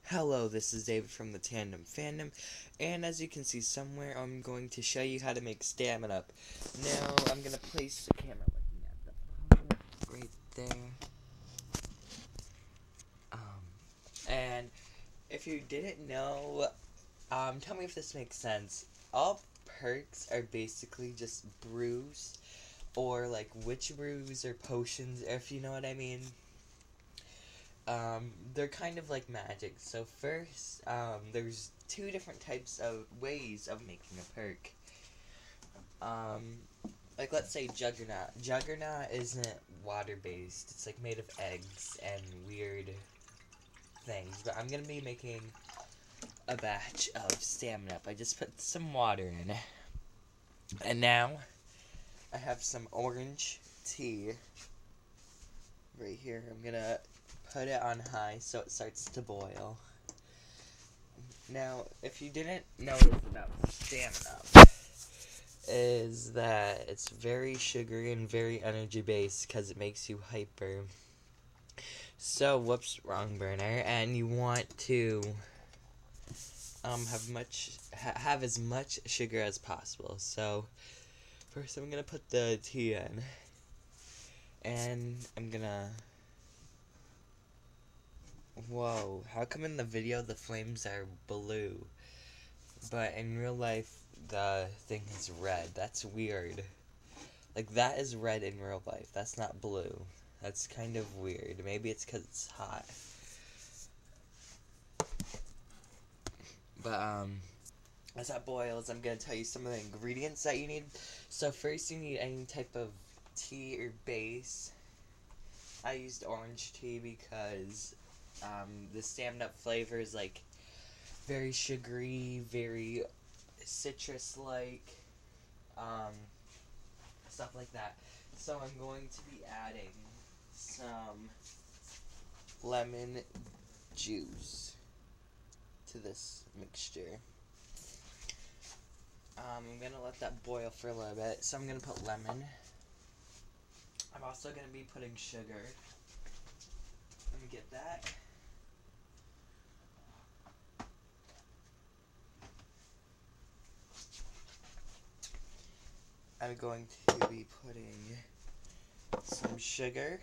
Hello, this is David from the Tandem Fandom, and as you can see somewhere, I'm going to show you how to make stamin-up. Now, I'm going to place the camera looking at the phone right there. And if you didn't know, tell me if this makes sense. All perks are basically just brews, or like witch brews or potions, if you know what I mean. They're kind of like magic. So first, there's two different types of ways of making a perk. Like let's say Juggernaut. Juggernaut isn't water-based. It's like made of eggs and weird things. But I'm gonna be making a batch of stamin-up. I just put some water in. And now, I have some orange tea right here. I'm gonna put it on high so it starts to boil. Now, if you didn't notice about stamin-up, is that it's very sugary and very energy based because it makes you hyper. So, whoops, wrong burner, and you want to have as much sugar as possible. So, first I'm gonna put the tea in, and I'm gonna. Whoa, how come in the video the flames are blue, but in real life the thing is red? That's weird. Like, that is red in real life. That's not blue. That's kind of weird. Maybe it's because it's hot. But, as that boils, I'm going to tell you some of the ingredients that you need. So first you need any type of tea or base. I used orange tea because the stamin-up flavor is like very sugary, very citrus-like, stuff like that. So I'm going to be adding some lemon juice to this mixture. I'm going to let that boil for a little bit. So I'm going to put lemon. I'm also going to be putting sugar. Let me get that. I'm going to be putting some sugar.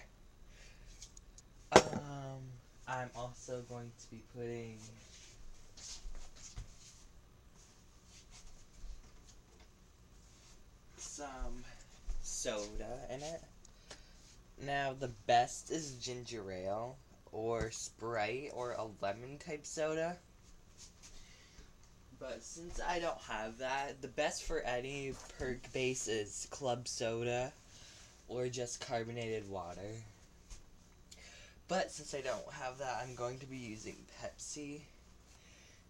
I'm also going to be putting some soda in it. Now, the best is ginger ale, or Sprite, or a lemon type soda. But since I don't have that, the best for any perk base is club soda, or just carbonated water. But since I don't have that, I'm going to be using Pepsi.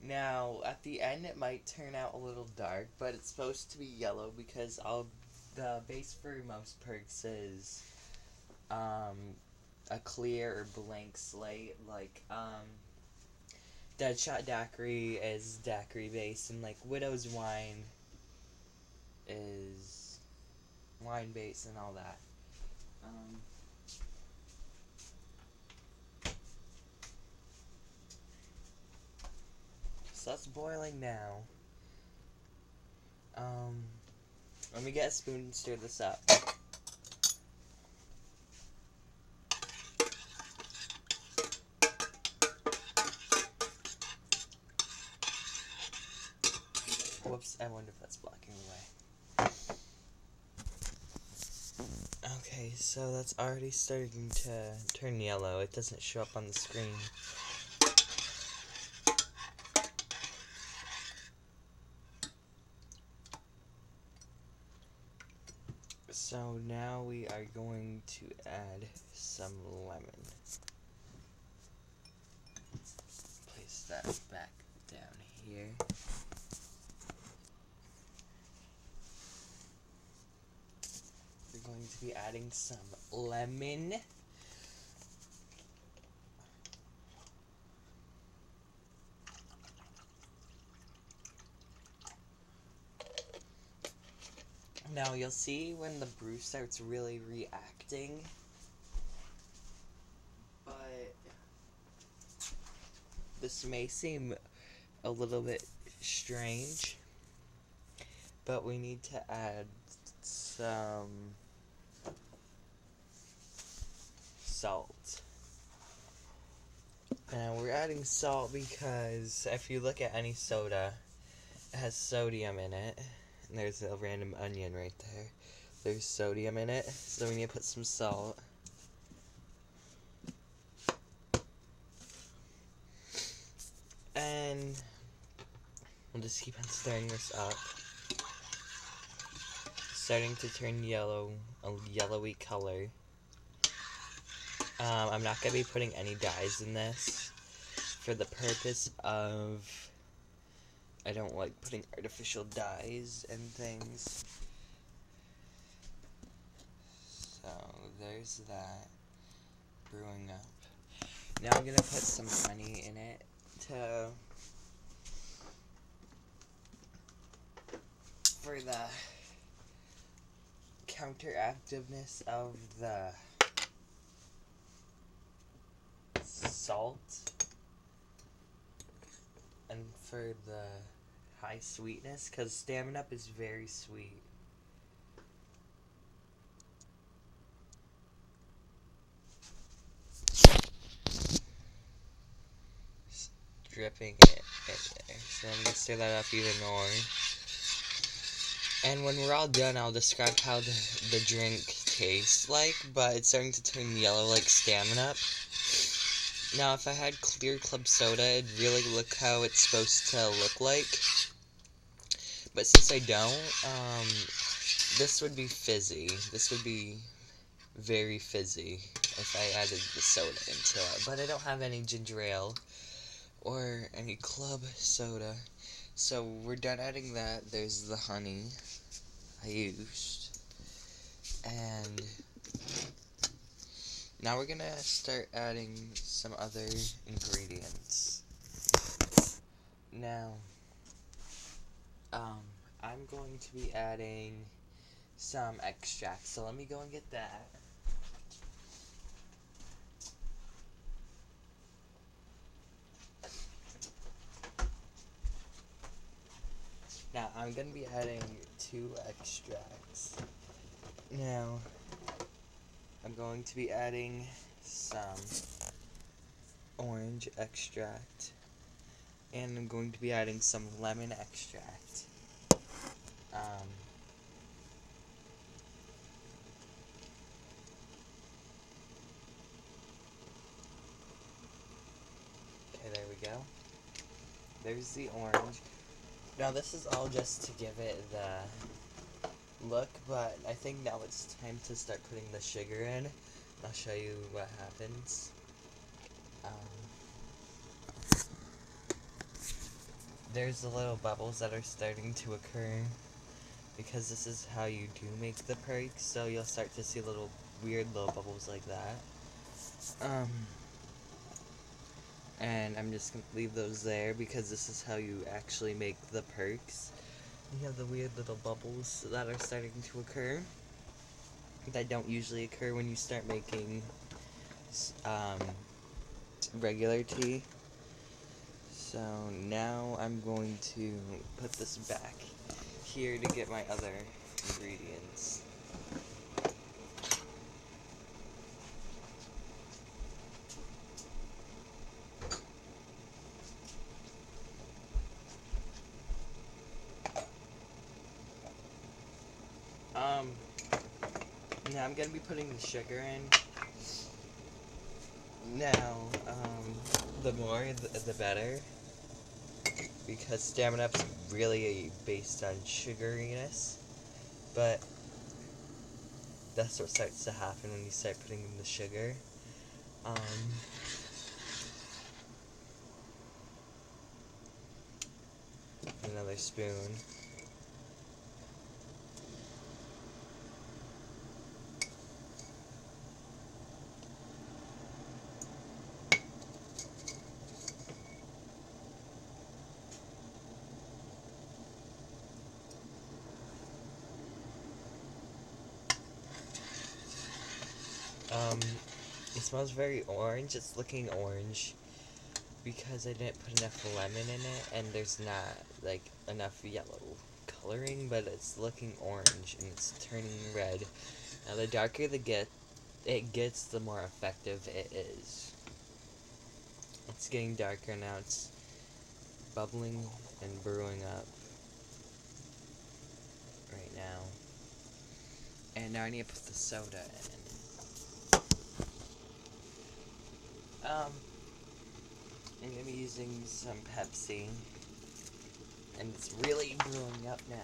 Now, at the end it might turn out a little dark, but it's supposed to be yellow because the base for most perks is a clear or blank slate. Like, Deadshot Daiquiri is daiquiri base, and like Widow's Wine is wine base and all that. So that's boiling now. Let me get a spoon and stir this up. Whoops, I wonder if that's blocking the way. Okay, so that's already starting to turn yellow. It doesn't show up on the screen. So now we are going to add some lemon. Place that back down here. We're going to be adding some lemon. Now you'll see when the brew starts really reacting, but This may seem a little bit strange, but we need to add some salt. Now we're adding salt because if you look at any soda, it has sodium in it. And there's a random onion right there. There's sodium in it, so we need to put some salt. And we'll just keep on stirring this up. Starting to turn yellow, a yellowy color. I'm not going to be putting any dyes in this for the purpose of I don't like putting artificial dyes and things. So there's that brewing up. Now I'm going to put some honey in it for the counteractiveness of the salt and for the high sweetness, because stamin-up is very sweet. Dripping it in there. So I'm gonna stir that up even more. And when we're all done, I'll describe how the drink tastes like, but it's starting to turn yellow like stamin-up. Now, if I had clear club soda, it'd really look how it's supposed to look like. But since I don't, this would be fizzy. This would be very fizzy if I added the soda into it. But I don't have any ginger ale or any club soda. So we're done adding that. There's the honey I used. And now we're gonna start adding some other ingredients. Now, I'm going to be adding some extract, so let me go and get that. Now, I'm going to be adding 2 extracts. Now, I'm going to be adding some orange extract, and I'm going to be adding some lemon extract. Okay, there we go. There's the orange. Now this is all just to give it the look, but I think now it's time to start putting the sugar in. I'll show you what happens. There's the little bubbles that are starting to occur because this is how you do make the perks, so you'll start to see little weird little bubbles like that. And I'm just going to leave those there because this is how you actually make the perks. You have the weird little bubbles that are starting to occur that don't usually occur when you start making regular tea. So now I'm going to put this back here to get my other ingredients. Now I'm going to be putting the sugar in. Now, the more, the better. Because stamin-up's really based on sugariness. But that's what starts to happen when you start putting in the sugar. Another spoon. It smells very orange. It's looking orange. because I didn't put enough lemon in it, and there's not, like, enough yellow coloring, but it's looking orange, and it's turning red. Now, the darker it gets, the more effective it is. It's getting darker now, it's bubbling and brewing up right now. And now I need to put the soda in. I'm going to be using some Pepsi, and it's really brewing up now.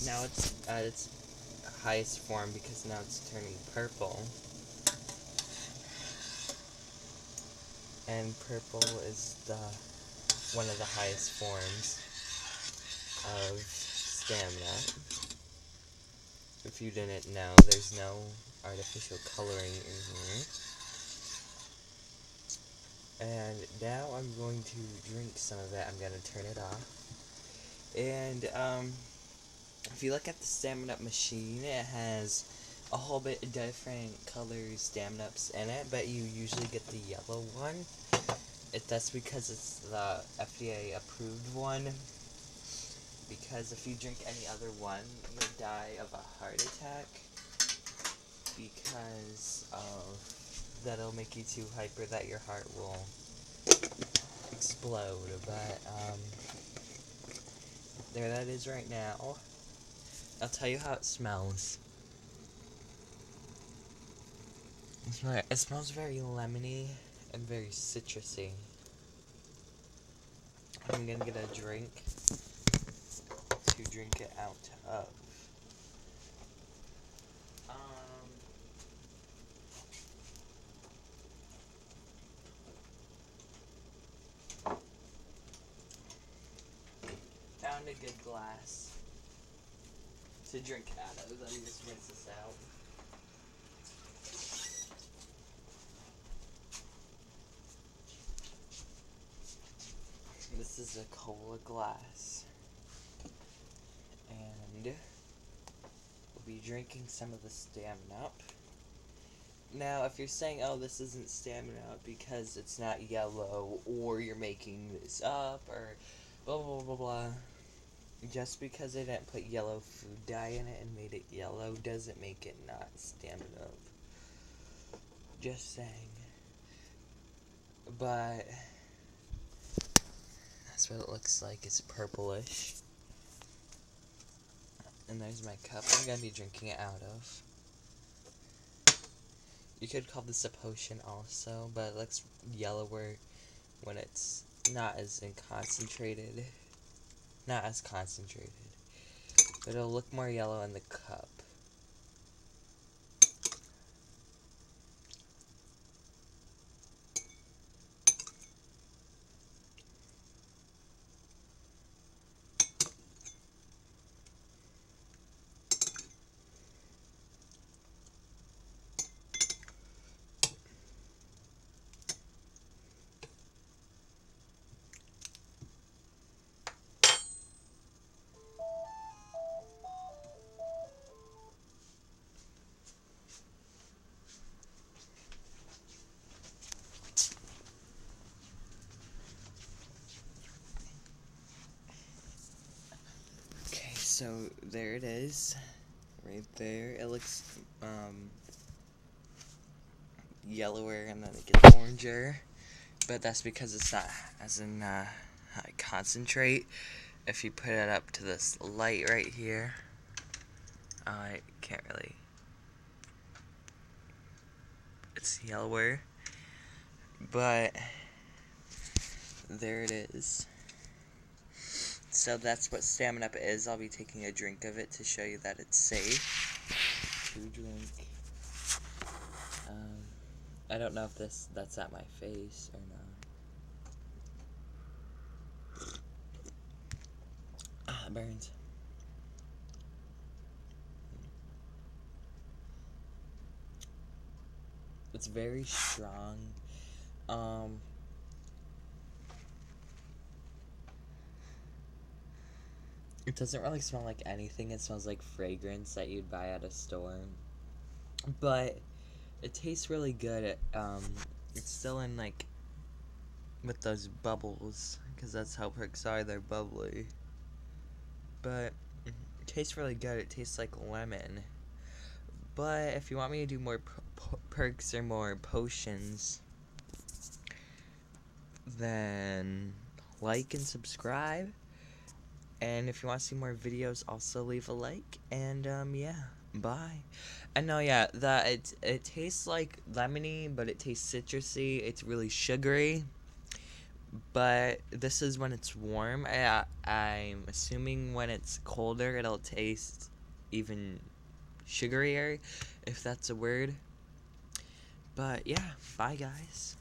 Now it's at its highest form because now it's turning purple. And purple is one of the highest forms of stamina. If you didn't know, there's no artificial coloring in here. And now I'm going to drink some of it. I'm going to turn it off. And if you look at the stamin-up machine, it has a whole bit of different colors stamin-ups in it, but you usually get the yellow one. That's because it's the FDA approved one. Because if you drink any other one, you'll die of a heart attack. Because that'll make you too hyper that your heart will explode. But there that is right now. I'll tell you how it smells. It smells very lemony and very citrusy. I'm gonna get a drink to drink it out of. Found a good glass to drink out of. Let me just rinse this out. This is a cola glass. And we'll be drinking some of the stamin-up. Now, if you're saying, oh, this isn't stamin-up because it's not yellow, or you're making this up, or blah, blah, blah, blah, blah. Just because they didn't put yellow food dye in it and made it yellow doesn't make it not stamin-up. Just saying. But that's what it looks like. It's purplish. And there's my cup I'm going to be drinking it out of. You could call this a potion also, but it looks yellower when it's not as concentrated. Not as concentrated. But it'll look more yellow in the cup. So there it is, right there. It looks yellower and then it gets oranger, but that's because it's not as in high concentrate. If you put it up to this light right here, I can't really. It's yellower, but there it is. So that's what stamin-up is. I'll be taking a drink of it to show you that it's safe to drink. I don't know if that's at my face or not. Ah, it burns. It's very strong. It doesn't really smell like anything. It smells like fragrance that you'd buy at a store. But it tastes really good. It's still in, like, with those bubbles, because that's how perks are. They're bubbly. But it tastes really good. It tastes like lemon. But if you want me to do more perks or more potions, then like and subscribe. And if you want to see more videos, also leave a like. And yeah, bye. And no, yeah, it tastes like lemony, but it tastes citrusy. It's really sugary. But this is when it's warm. I'm assuming when it's colder, it'll taste even sugarier, if that's a word. But yeah, bye guys.